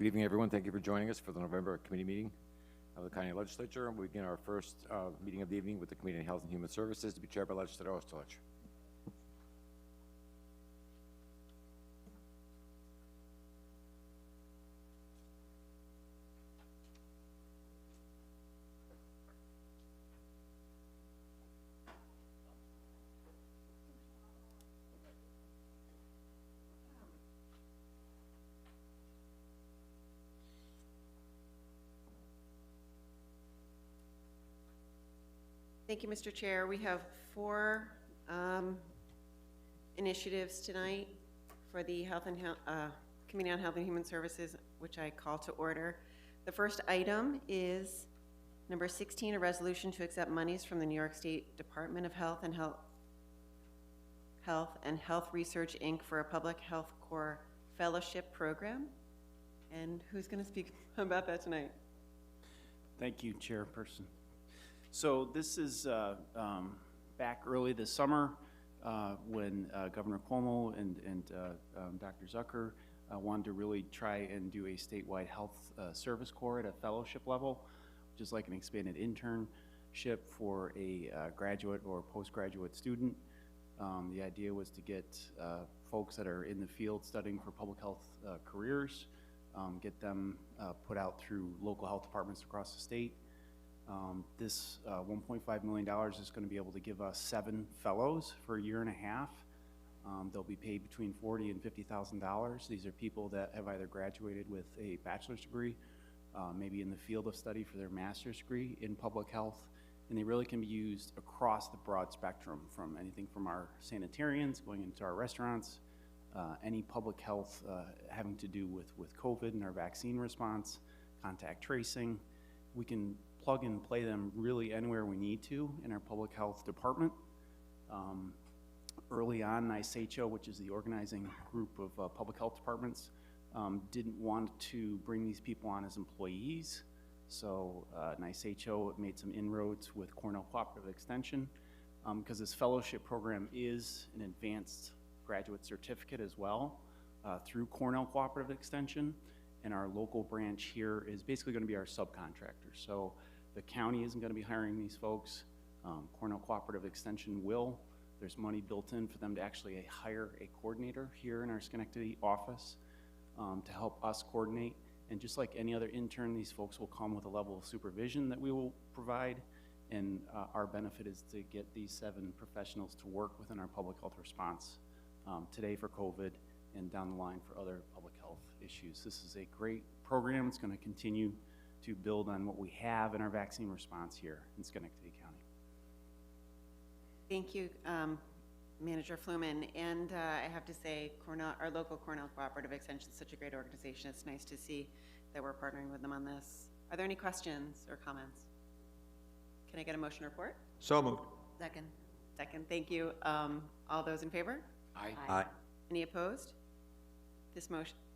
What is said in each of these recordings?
Good evening, everyone. Thank you for joining us for the November committee meeting of the County Legislature. We begin our first meeting of the evening with the Committee on Health and Human Services to be chaired by Legislator Osterlich. Thank you, Mr. Chair. We have four initiatives tonight for the Committee on Health and Human Services, which I call to order. The first item is number 16, a resolution to accept monies from the New York State Department of Health and Health Research, Inc. for a Public Health Corps Fellowship Program. And who's going to speak about that tonight? Thank you, Chairperson. So this is back early this summer when Governor Cuomo and Dr. Zucker wanted to really try and do a statewide health service corps at a fellowship level, which is like an expanded internship for a graduate or postgraduate student. The idea was to get folks that are in the field studying for public health careers, get them put out through local health departments across the state. This $1.5 million is going to be able to give us 7 fellows for a year and a half. They'll be paid between $40,000 and $50,000. These are people that have either graduated with a bachelor's degree, maybe in the field of study for their master's degree in public health, and they really can be used across the broad spectrum, from anything from our sanitarians going into our restaurants, any public health having to do with COVID and our vaccine response, contact tracing. We can plug and play them really anywhere we need to in our public health department. Early on, NYSHO, which is the organizing group of public health departments, didn't want to bring these people on as employees. So NYSHO made some inroads with Cornell Cooperative Extension because this fellowship program is an advanced graduate certificate as well through Cornell Cooperative Extension. And our local branch here is basically going to be our subcontractor. So the county isn't going to be hiring these folks. Cornell Cooperative Extension will. There's money built in for them to actually hire a coordinator here in our Schenectady office to help us coordinate. And just like any other intern, these folks will come with a level of supervision that we will provide. And our benefit is to get these 7 professionals to work within our public health response today for COVID and down the line for other public health issues. This is a great program. It's going to continue to build on what we have in our vaccine response here in Schenectady County. Thank you, Manager Fluman. And I have to say, our local Cornell Cooperative Extension is such a great organization. It's nice to see that we're partnering with them on this. Are there any questions or comments? Can I get a motion report? So moved. Second. Second, thank you. All those in favor? Aye. Aye. Any opposed? This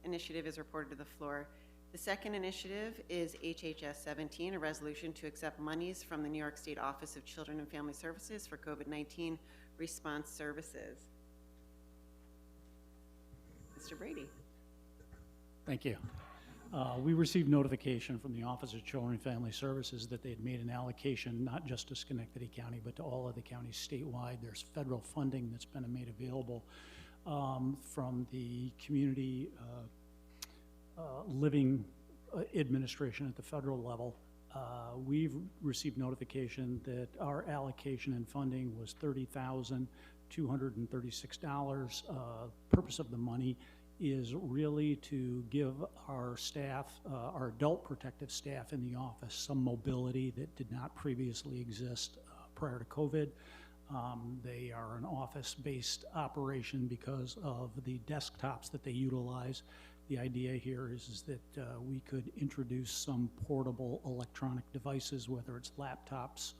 initiative is reported to the floor. The second initiative is HHS 17, a resolution to accept monies from the New York State Office of Children and Family Services for COVID-19 response services. Mr. Brady. Thank you. We received notification from the Office of Children and Family Services that they had made an allocation not just to Schenectady County but to all of the counties statewide. There's federal funding that's been made available from the Community Living Administration at the federal level. We've received notification that our allocation and funding was $30,236. Purpose of the money is really to give our staff, our adult protective staff in the office, some mobility that did not previously exist prior to COVID. They are an office-based operation because of the desktops that they utilize. The idea here is that we could introduce some portable electronic devices, whether it's laptops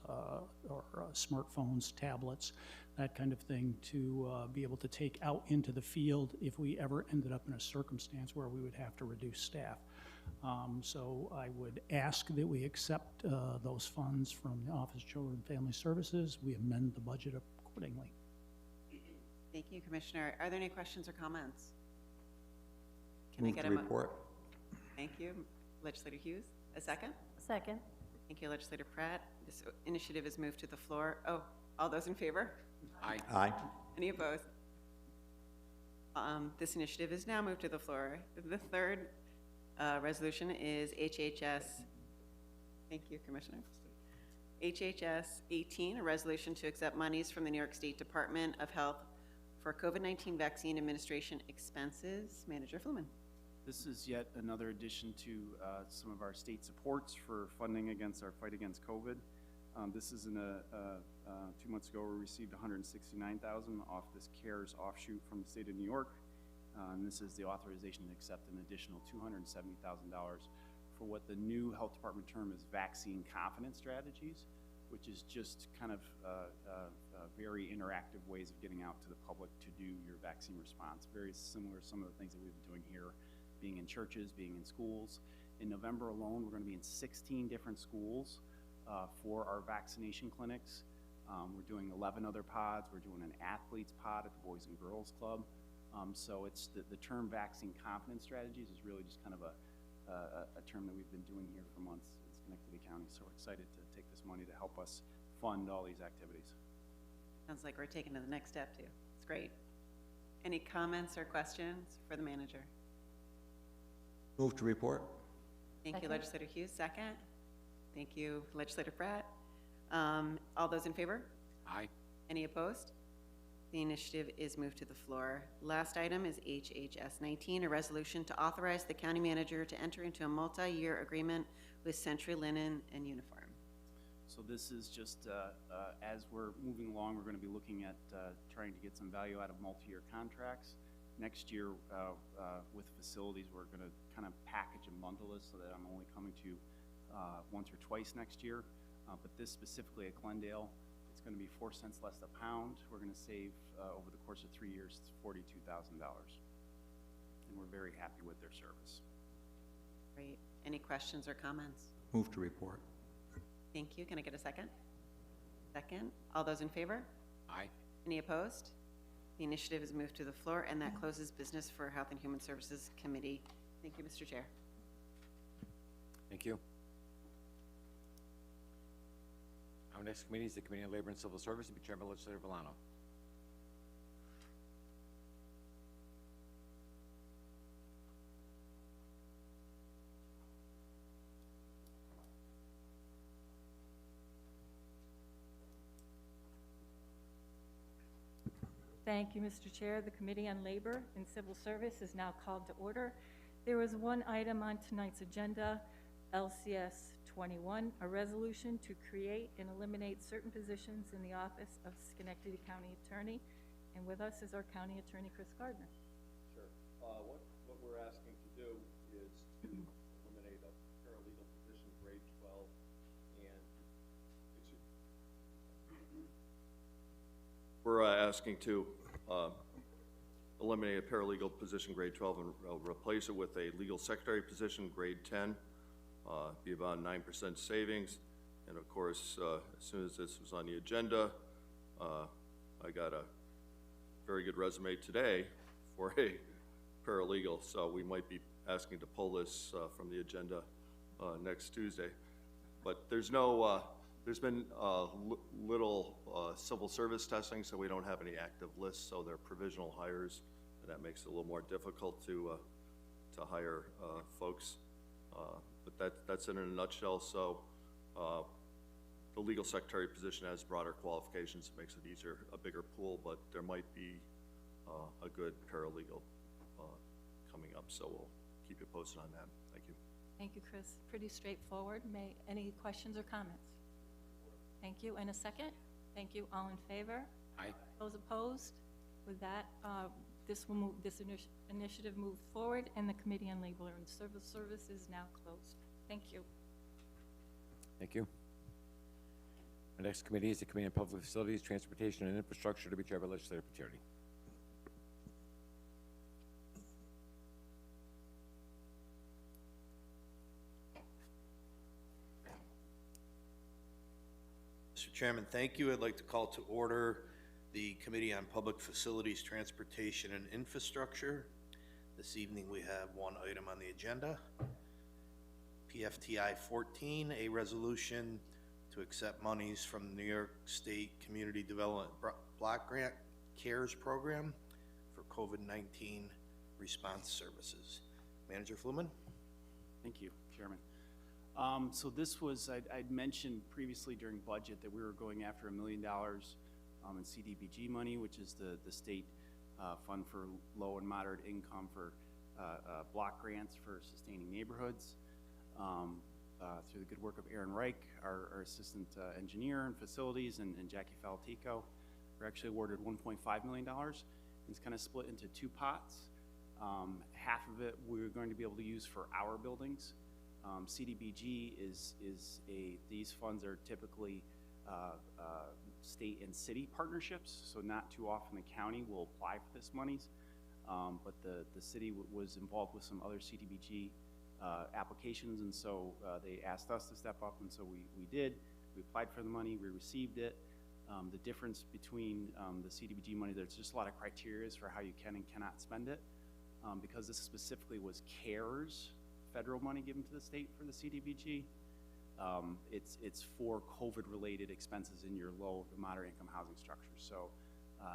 or smartphones, tablets, that kind of thing, to be able to take out into the field if we ever ended up in a circumstance where we would have to reduce staff. So I would ask that we accept those funds from the Office of Children and Family Services. We amend the budget accordingly. Thank you, Commissioner. Are there any questions or comments? Can I get a report? Thank you. Legislator Hughes, a second? Second. Thank you, Legislator Pratt. This initiative is moved to the floor. Oh, all those in favor? Aye. Aye. Any opposed? This initiative is now moved to the floor. The third resolution is HHS, thank you, Commissioner. HHS 18, a resolution to accept monies from the New York State Department of Health for COVID-19 vaccine administration expenses. Manager Fluman. This is yet another addition to some of our state supports for funding against our fight against COVID. This is 2 months ago, we received $169,000 off this CARES offshoot from the state of New York. And this is the authorization to accept an additional $270,000 for what the new health department term is vaccine confidence strategies, which is just kind of very interactive ways of getting out to the public to do your vaccine response. Very similar to some of the things that we've been doing here, being in churches, being in schools. In November alone, we're going to be in 16 different schools for our vaccination clinics. We're doing 11 other pods. We're doing an athletes pod at the Boys and Girls Club. So it's the term vaccine confidence strategies is really just kind of a term that we've been doing here for months in Schenectady County. So we're excited to take this money to help us fund all these activities. Sounds like we're taking to the next step too. It's great. Any comments or questions for the manager? Move to report. Thank you, Second. Legislator Hughes. Second. Thank you, Legislator Pratt. All those in favor? Aye. Any opposed? The initiative is moved to the floor. Last item is HHS 19, a resolution to authorize the county manager to enter into a multi-year agreement with Century Linen and Uniform. So this is just, as we're moving along, we're going to be looking at trying to get some value out of multi-year contracts. Next year, with facilities, we're going to kind of package and bundle this so that I'm only coming to you once or twice next year. But this specifically at Glendale, it's going to be 4 cents less a pound. We're going to save, over the course of 3 years, $42,000. And we're very happy with their service. Great. Any questions or comments? Move to report. Thank you. Can I get a second? Second. All those in favor? Aye. Any opposed? The initiative is moved to the floor, and that closes business for Health and Human Services Committee. Thank you, Mr. Chair. Thank you. Our next committee is the Committee on Labor and Civil Service, to be chaired by Legislator Villano. Thank you, Mr. Chair. The Committee on Labor and Civil Service is now called to order. There was one item on tonight's agenda, LCS 21, a resolution to create and eliminate certain positions in the office of Schenectady County Attorney. And with us is our County Attorney, Chris Gardner. Sure. What we're asking to do is to eliminate a paralegal position, grade 12, and we're asking to eliminate a paralegal position, grade 12, and replace it with a legal secretary position, grade 10. Be about 9% savings. And of course, as soon as this was on the agenda, I got a very good resume today for a paralegal, so we might be asking to pull this from the agenda next Tuesday. But there's no, there's been little civil service testing, so we don't have any active lists, so they're provisional hires, and that makes it a little more difficult to hire folks. But that's it in a nutshell. So the legal secretary position has broader qualifications, makes it easier, a bigger pool, but there might be a good paralegal coming up, so we'll keep you posted on that. Thank you. Thank you, Chris. Pretty straightforward. Any questions or comments? Thank you. And a second? Thank you. All in favor? Aye. Those opposed? With that, this initiative moves forward, and the Committee on Labor and Civil Service is now closed. Thank you. Thank you. Our next committee is the Committee on Public Facilities, Transportation, and Infrastructure, to be chaired by Legislator Paterni. Mr. Chairman, thank you. I'd like to call to order the Committee on Public Facilities, Transportation, and Infrastructure. This evening we have one item on the agenda. PFTI 14, a resolution to accept monies from the New York State Community Development Block Grant CARES Program for COVID-19 response services. Manager Fluman? Thank you, Chairman. So this was, I'd mentioned previously during budget that we were going after $1 million in CDBG money, which is the state fund for low and moderate income for block grants for sustaining neighborhoods. Through the good work of Aaron Reich, our assistant engineer in facilities, and Jackie Faltico, we're actually awarded $1.5 million. It's kind of split into two pots. Half of it we're going to be able to use for our buildings. CDBG these funds are typically state and city partnerships, so not too often the county will apply for this monies, but the city was involved with some other CDBG applications, and so they asked us to step up, and so we did. We applied for the money, we received it. The difference between the CDBG money, there's just a lot of criteria for how you can and cannot spend it. Because this specifically was CARES, federal money given to the state for the CDBG, it's for COVID-related expenses in your low to moderate income housing structures. So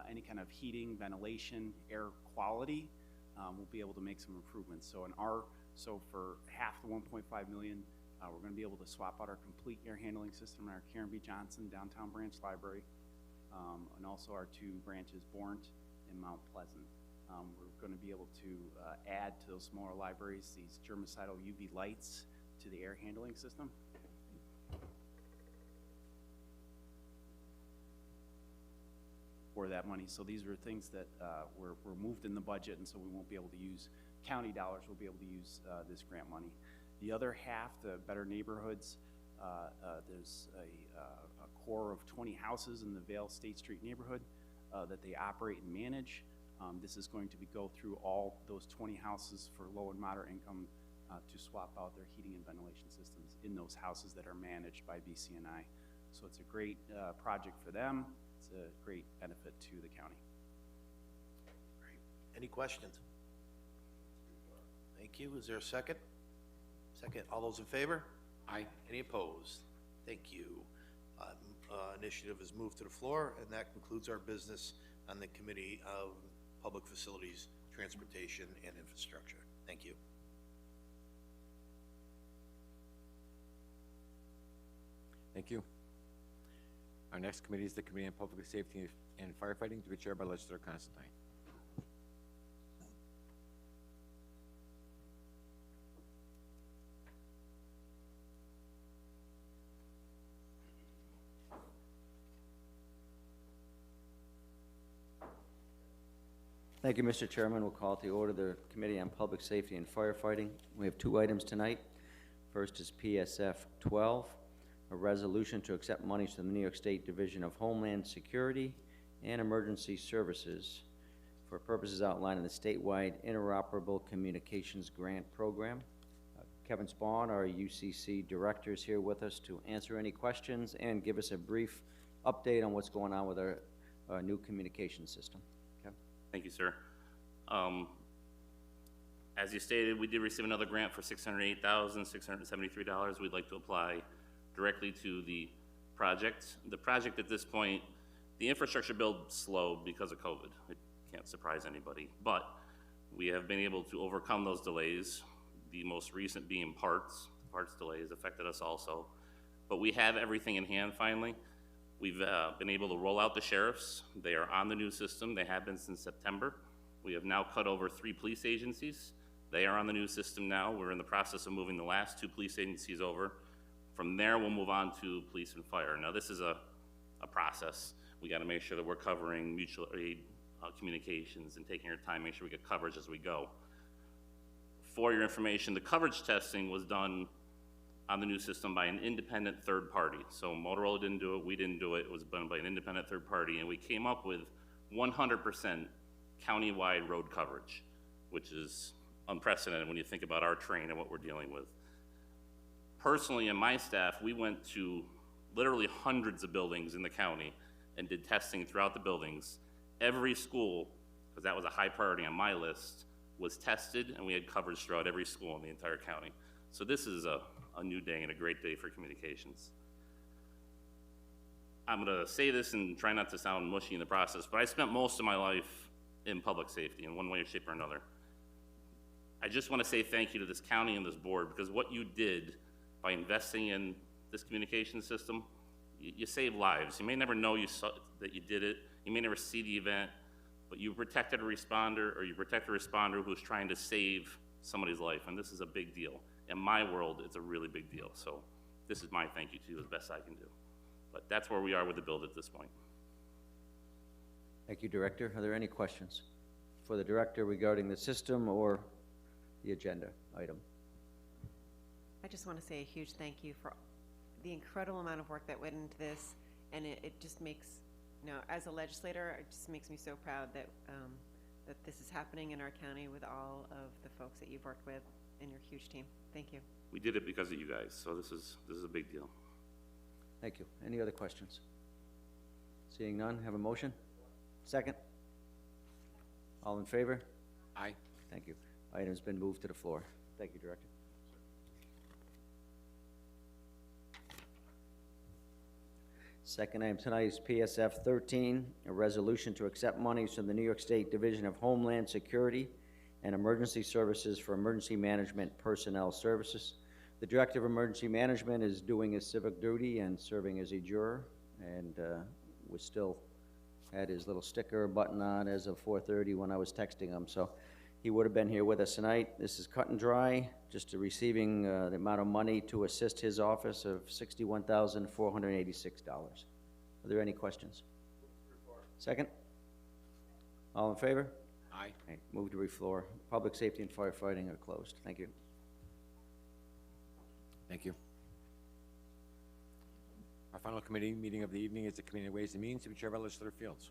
any kind of heating, ventilation, air quality, we'll be able to make some improvements. So for half the 1.5 million, we're going to be able to swap out our complete air handling system in our Karen B. Johnson downtown branch library, and also our two branches, Bornt and Mount Pleasant. We're going to be able to add to those smaller libraries these germicidal UV lights to the air handling system. For that money. So these are things that were moved in the budget, and so we won't be able to use county dollars. We'll be able to use this grant money. The other half, the Better Neighborhoods, there's a core of 20 houses in the Vale State Street neighborhood that they operate and manage. This is going to go through all those 20 houses for low and moderate income to swap out their heating and ventilation systems in those houses that are managed by BCNI. So it's a great project for them. It's a great benefit to the county. Great. Any questions? Thank you. Is there a second? Second. All those in favor? Aye. Any opposed? Thank you. Initiative is moved to the floor, and that concludes our business on the Committee of Public Facilities, Transportation, and Infrastructure. Thank you. Thank you. Our next committee is the Committee on Public Safety and Firefighting, to be chaired by Legislator Constantine. Thank you, Mr. Chairman. We'll call to order the Committee on Public Safety and Firefighting. We have two items tonight. First is PSF 12, a resolution to accept monies from the New York State Division of Homeland Security and Emergency Services for purposes outlined in the statewide Interoperable Communications Grant Program. Kevin Spawn, our UCC director, is here with us to answer any questions and give us a brief update on what's going on with our new communication system. Thank you, sir. As you stated, we did receive another grant for $608,673. We'd like to apply directly to the project. The project at this point, the infrastructure build slowed because of COVID. It can't surprise anybody, but we have been able to overcome those delays. The most recent being parts. Parts delays affected us also, but we have everything in hand finally. We've been able to roll out the sheriffs. They are on the new system. They have been since September. We have now cut over 3 police agencies. They are on the new system now. We're in the process of moving the last 2 police agencies over. From there, we'll move on to police and fire. Now, this is a process. We got to make sure that we're covering mutual aid communications and taking our time, make sure we get coverage as we go. For your information, the coverage testing was done on the new system by an independent third party. So Motorola didn't do it, we didn't do it, it was done by an independent third party, and we came up with 100% countywide road coverage, which is unprecedented when you think about our terrain and what we're dealing with. Personally, and my staff, we went to literally hundreds of buildings in the county and did testing throughout the buildings. Every school, because that was a high priority on my list, was tested, and we had coverage throughout every school in the entire county. So this is a a new day and a great day for communications. I'm gonna say this and try not to sound mushy in the process, but I spent most of my life in public safety in one way, shape, or another. I just wanna say thank you to this county and this board, because what you did by investing in this communication system, you saved lives. You may never know that you did it, you may never see the event, but you protected a responder, or you protect a responder who's trying to save somebody's life, and this is a big deal. In my world, it's a really big deal, so this is my thank you to you as best I can do. But that's where we are with the build at this point. Thank you, Director. Are there any questions for the Director regarding the system or the agenda item? I just want to say a huge thank you for the incredible amount of work that went into this, and it just makes, as a legislator, it just makes me so proud that that this is happening in our county with all of the folks that you've worked with and your huge team. Thank you. We did it because of you guys, so this is a big deal. Thank you. Any other questions? Seeing none, have a motion? Second? All in favor? Aye. Thank you. Item's been moved to the floor. Thank you, Director. Second item tonight is PSF 13, a resolution to accept monies from the New York State Division of Homeland Security and Emergency Services for emergency management personnel services. The Director of Emergency Management is doing his civic duty and serving as a juror, and was still had his little sticker button on as of 4:30 when I was texting him, so he would have been here with us tonight. This is cut and dry, just receiving the amount of money to assist his office of $61,486. Are there any questions? Second? All in favor? Aye. Okay, move to refloor. Public safety and firefighting are closed. Thank you. Thank you. Our final committee meeting of the evening is the Committee on Ways and Means to be chaired by Legislator Fields.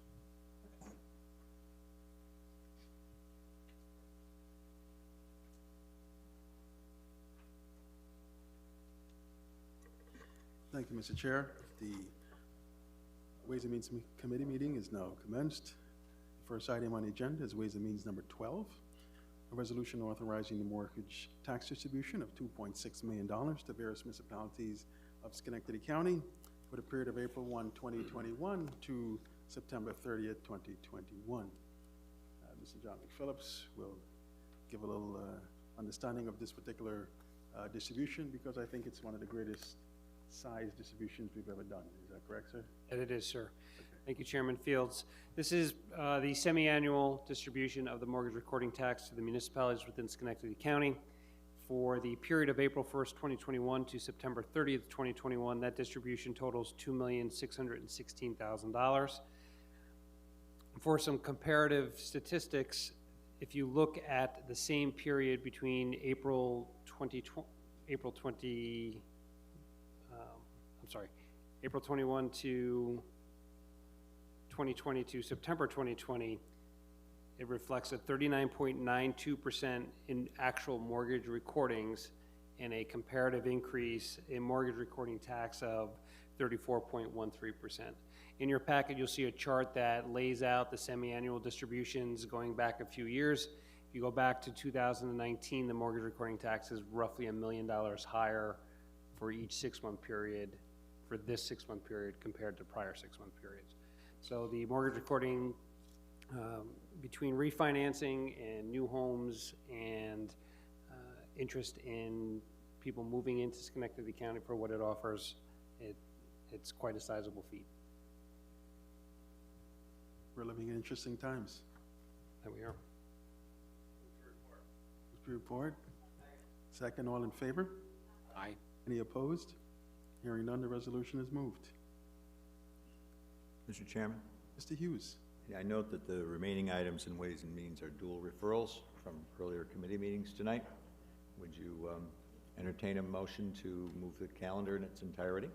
Thank you, Mr. Chair. The Ways and Means Committee meeting is now commenced. The first item on the agenda is Ways and Means number 12, a resolution authorizing the mortgage tax distribution of $2.6 million to various municipalities of Schenectady County for the period of April 1, 2021 to September 30th, 2021. Mr. John McPhillips will give a little understanding of this particular distribution, because I think it's one of the greatest size distributions we've ever done. Is that correct, sir? And it is, sir. Thank you, Chairman Fields. This is the semi-annual distribution of the mortgage recording tax to the municipalities within Schenectady County for the period of April 1st, 2021 to September 30th, 2021. That distribution totals $2,616,000. For some comparative statistics, if you look at the same period between April 21 to 2020 to September 2020, it reflects a 39.92% in actual mortgage recordings and a comparative increase in mortgage recording tax of 34.13%. In your packet, you'll see a chart that lays out the semi-annual distributions going back a few years. If you go back to 2019, the mortgage recording tax is roughly $1 million higher for each 6-month period, for this 6-month period compared to prior 6-month periods. So the mortgage recording between refinancing and new homes and interest in people moving into Schenectady County for what it offers, it's quite a sizable feat. We're living in interesting times. There we are. Move to report. Second, all in favor? Aye. Any opposed? Hearing none, the resolution is moved. Mr. Chairman, Mr. Hughes. I note that the remaining items in Ways and Means are dual referrals from earlier committee meetings tonight. Would you entertain a motion to move the calendar in its entirety?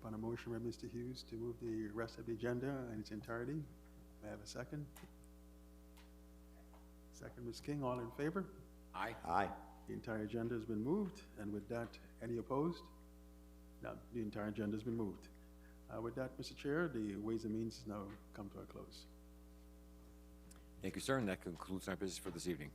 Upon a motion by Mr. Hughes to move the rest of the agenda in its entirety, may I have a second? Second, Ms. King, all in favor? Aye. Aye. The entire agenda has been moved, and with that, any opposed? No, the entire agenda has been moved. With that, Mr. Chair, the Ways and Means has now come to a close. Thank you, sir, and that concludes our business for this evening.